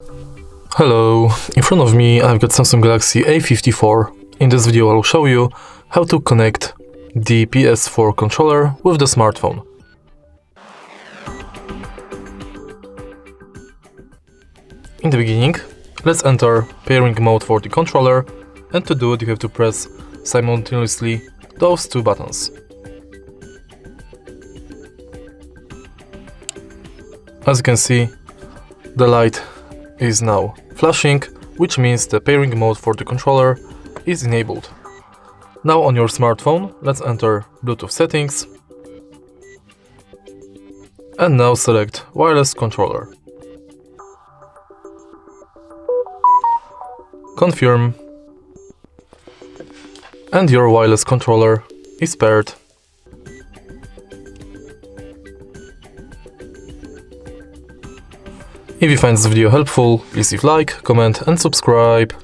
Hello, in front of me I've got Samsung Galaxy A54. In this video I'll show you how to connect the PS4 controller with the smartphone. In the beginning, let's enter pairing mode for the controller, and to do it you have to press simultaneously those two buttons. As you can see, the light is now flashing, which means the pairing mode for the controller is enabled. Now on your smartphone, let's enter Bluetooth settings and now select wireless controller. Confirm, and your wireless controller is paired. If you find this video helpful, please leave like, comment and subscribe.